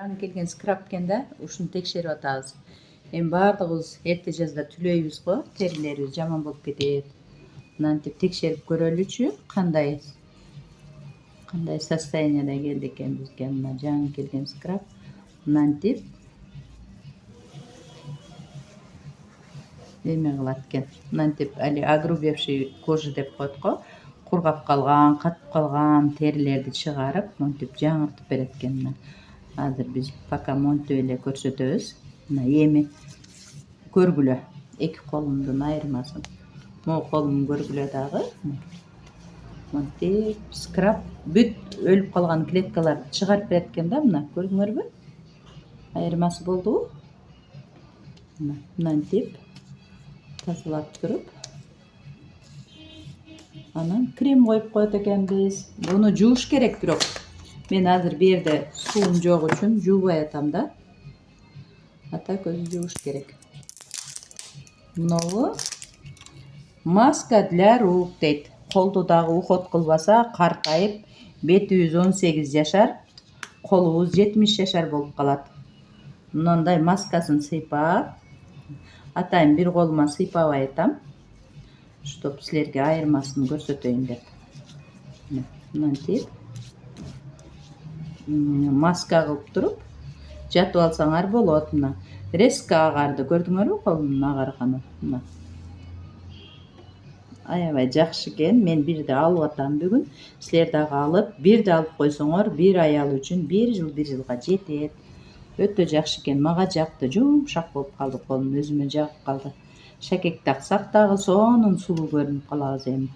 жаңы келген скраб экен да, ушуну текшерип атабыз. Эми баардыгыбыз эрте жазда түлөйбүз го, терилерибиз жаман болуп кетет. Мынантип текшерип көрөлүчү кандай состоянияда келди экен бизге мына жаңы келген скраб. Мынантип эме кылат экен. Мынантип али огрубевший кожа деп коет го. Кургап калган, катып калган терилерди чыгарып, монтип жаңыртып берет экен мына. Азыр биз пока монтип эле көрсөтөбүз. Мына эми көргүлө эки колумдун айырмасын. Могу колумду көргүлө дагы. Монтип скраб бүт өлүп калган клеткаларды чыгарып берет экен да, мына көрдүңөрбү? Айырмасы болдубу? Мынантип тазалап туруп, анан крем коюп коет экенбиз. Буну жууш керек, бирок мен азыр бу жерде суум жок үчүн жуубай атам да. Ата көзү жууш керек. Мынабу маска для рук дейт. Колду дагы уход кылбаса каркайып, бетибиз 18 жашар, колубуз 70 жашар болуп калат. Мындай маскасын сыйпап, атайын бир колума сыйпабай атам, чтоб силерге айырмасын көрсөтөйүн деп. Мынантип маска кылып туруп жатып алсаңар болот. Мына резко агарды, көрдүңөрбү колумдун агарганын? Мына аябай жакшы экен. Мен бирде алып атам бүгүн. Силер дагы алып, бирде алып койсоңор, бир аял үчүн 1 жылга жетет. Өтө жакшы экен. Мага жакты, жумшак болуп калды колум, өзүмө жагып калды. Шакек таксак дагы сонун сулуу көрүнүп калабыз эми.